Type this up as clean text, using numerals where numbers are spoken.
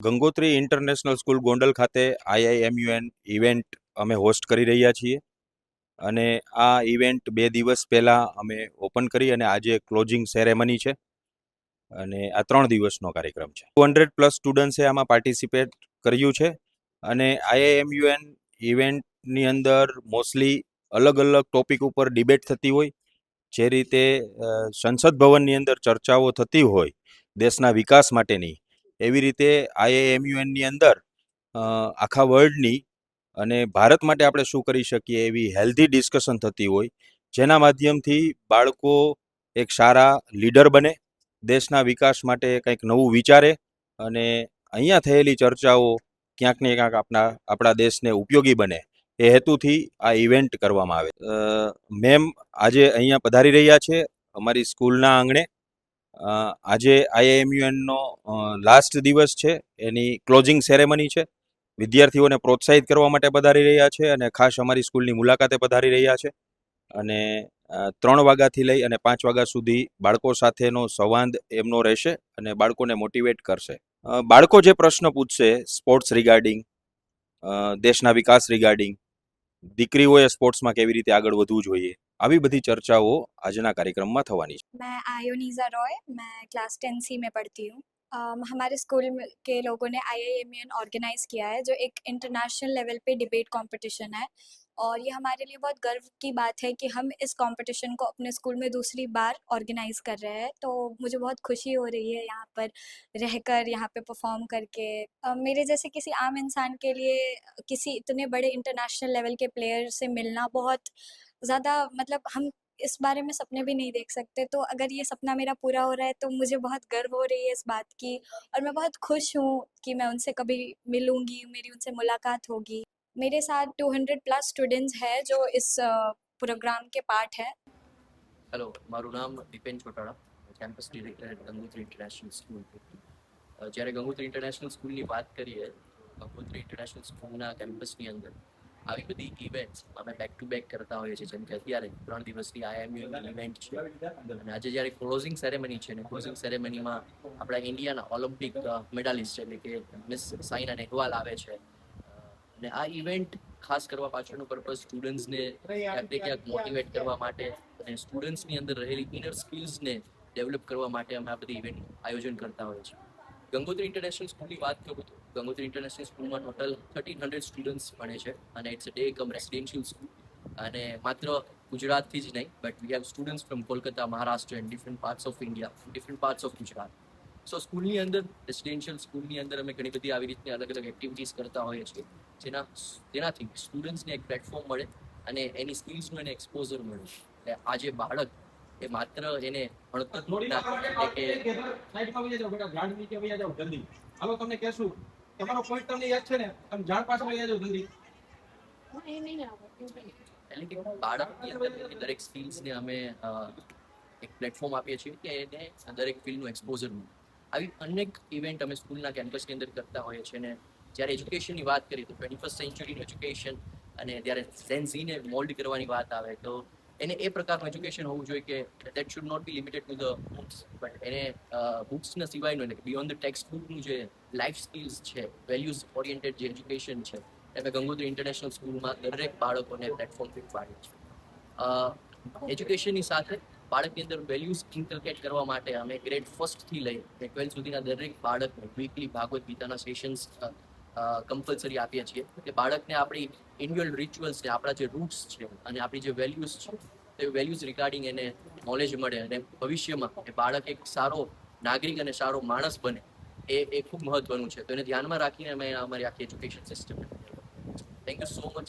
Gangotri international school Gondal ખાતે IIMUN event અમે host કરી રહ્યા છીએ અને આ ઇવેન્ટ 2 દિવસ પહેલાં અમે ઓપન કરી અને આજે ક્લોઝિંગ સેરેમની છે અને આ 3 દિવસનો કાર્યક્રમ છે. 200+ સ્ટુડન્ટ્સે આમાં પાર્ટિસિપેટ કર્યું છે અને IIMUN ઇવેન્ટની અંદર મોસ્ટલી અલગ અલગ ટોપિક ઉપર ડિબેટ થતી હોય, જે રીતે સંસદ ભવનની અંદર ચર્ચાઓ થતી હોય દેશના વિકાસ માટેની, એવી રીતે IIMUNની અંદર આખા વર્લ્ડની અને ભારત માટે આપણે શું કરી શકીએ એવી હેલ્ધી ડિસ્કશન થતી હોય, જેના માધ્યમથી બાળકો એક સારા લીડર બને, દેશના વિકાસ માટે કંઈક નવું વિચારે અને અહીંયા થયેલી ચર્ચાઓ ક્યાંક ને ક્યાંક આપણા દેશને ઉપયોગી બને એ હેતુથી આ ઇવેન્ટ કરવામાં આવે. મેમ આજે અહીંયા પધારી રહ્યા છે અમારી સ્કૂલના આંગણે. આજે IIMUNનો લાસ્ટ દિવસ છે, એની ક્લોઝિંગ સેરેમની છે. વિદ્યાર્થીઓને પ્રોત્સાહિત કરવા માટે પધારી રહ્યા છે અને ખાસ અમારી સ્કૂલની મુલાકાતે પધારી રહ્યા છે અને 3 વાગ્યાથી લઈ અને 5 વાગ્યા સુધી બાળકો સાથેનો સંવાદ એમનો રહેશે અને બાળકોને મોટિવેટ કરશે. બાળકો જે પ્રશ્ન પૂછશે સ્પોર્ટ્સ રિગાર્ડિંગ, દેશના વિકાસ રિગાર્ડિંગ, દીકરીઓએ સ્પોર્ટ્સમાં કેવી રીતે આગળ વધવું જોઈએ, આવી બધી ચર્ચાઓ આજના कार्यक्रम में थवानी है। मैं आयोनीजा रॉय, मैं क्लास 10C में पढ़ती हूँ। हमारे स्कूल के लोगों ने IIMUN ऑर्गेनाइज़ किया है, जो एक इंटरनेशनल लेवल पे डिबेट कंपटीशन है और ये हमारे लिए बहुत गर्व की बात है कि हम इस कंपटीशन को अपने स्कूल में दूसरी बार ऑर्गेनाइज़ कर रहे हैं। तो मुझे बहुत खुशी हो रही है यहाँ पर रहकर, यहाँ पे परफॉर्म करके। मेरे जैसे किसी आम इंसान के लिए किसी इतने बड़े इंटरनेशनल लेवल के प्लेयर से मिलना बहुत ज़्यादा, मतलब हम इस बारे में सपने भी नहीं देख सकते। तो अगर ये सपना मेरा पूरा हो रहा है तो मुझे बहुत गर्व हो रही है इस बात की और मैं बहुत खुश हूँ कि मैं उनसे कभी मिलूँगी, मेरी उनसे मुलाकात होगी। मेरे साथ 200+ स्टूडेंट्स हैं जो इस प्रोग्राम के पार्ट हैं। हेलो, मारू नाम Dipen Chotada, campus director Gangotri international school. જ્યારે ગંગોત્રી ઇન્ટરનેશનલ સ્કૂલની વાત કરીએ તો ગંગોત્રી ઇન્ટરનેશનલ સ્કૂલના કેમ્પસની અંદર આવી બધી ઇવેન્ટ્સ અમે બેક ટુ બેક કરતા હોઈએ છીએ. જેમ કે અત્યારે 3 દિવસની IIMUN ઇવેન્ટ છે અને આજે જ્યારે ક્લોઝિંગ સેરેમની છે ને ક્લોઝિંગ સેરેમનીમાં આપણા ઇન્ડિયાના ઓલિમ્પિક મેડાલિસ્ટ એટલે કે મિસ સાઇના નેહવાલ આવે છે અને આ ઇવેન્ટ ખાસ કરવા પાછળનો પર્પઝ સ્ટુડન્ટ્સને ક્યાંક ને ક્યાંક મોટિવેટ કરવા માટે અને સ્ટુડન્ટ્સની અંદર રહેલી ઇનર સ્કિલ્સને ડેવલપ કરવા માટે અમે આ બધી ઇવેન્ટ આયોજન કરતા હોઈએ છીએ. ગંગોત્રી ઇન્ટરનેશનલ સ્કૂલની વાત કરું તો ગંગોત્રી ઇન્ટરનેશનલ સ્કૂલમાં ટોટલ 1300 સ્ટુડન્ટ્સ ભણે છે અને it's a day cum residential school અને માત્ર ગુજરાતથી જ નહીં, but we have students from Kolkata, Maharashtra and different parts of India, different parts of Gujarat. So સ્કૂલની અંદર રેસિડેન્શિયલ સ્કૂલની અંદર અમે ઘણી બધી આવી રીતની અલગ અલગ એક્ટિવિટીઝ કરતા હોઈએ છીએ, જેનાથી સ્ટુડન્ટ્સને એક પ્લેટફોર્મ મળે અને એની સ્કિલ્સનું એને એક્સપોઝર મળે. એટલે આજે બાળક એ માત્ર એને ભણતર હાલો તમને કહેશું તમારો પોઈન્ટ તમને યાદ છે ને, તમે ઝાડ પાછળ લઈ જાઓ જલ્દી. એટલે કે બાળકની અંદર દરેક સ્કિલ્સને અમે એક પ્લેટફોર્મ આપીએ છીએ કે એને દરેક ફિલ્ડનું એક્સપોઝર મળે. આવી અનેક ઇવેન્ટ અમે સ્કૂલના કેમ્પસની અંદર કરતા હોઈએ છીએ અને જ્યારે એજ્યુકેશનની વાત કરીએ તો 21st સેન્ચુરીનું એજ્યુકેશન અને જ્યારે જેન ઝીને મોલ્ડ કરવાની વાત આવે તો એને એ પ્રકારનું એજ્યુકેશન હોવું જોઈએ કે that should not be limited to the books, but એને બુક્સના સિવાયનું એટલે બિયોન્ડ ધ ટેક્સ્ટ બુકનું જે લાઈફ સ્કિલ્સ છે, વેલ્યુઝ ઓરિએન્ટેડ જે એજ્યુકેશન છે, અમે ગંગોત્રી ઇન્ટરનેશનલ સ્કૂલમાં દરેક બાળકોને પ્લેટફોર્મ પૂરું પાડીએ છીએ. એજ્યુકેશનની સાથે બાળકની અંદર વેલ્યુઝ ઇન્કલ્કેટ કરવા માટે અમે ગ્રેડ 1 લઈ 12 સુધીના દરેક બાળકને વીકલી ભાગવત ગીતાના સેશન્સ કમ્પલસરી આપીએ છીએ કે બાળકને આપણી ઇન્ડિવિડ્યુઅલ રિચ્યુઅલ્સને, આપણા જે રૂટ્સ છે અને આપણી જે વેલ્યુઝ છે તે વેલ્યુઝ રિગાર્ડિંગ એને નોલેજ મળે અને ભવિષ્યમાં એ બાળક એક સારો નાગરિક અને સારો માણસ બને એ ખૂબ મહત્વનું છે. તો એને ધ્યાનમાં રાખીને અમે અમારી આખી education system. Thank you so much.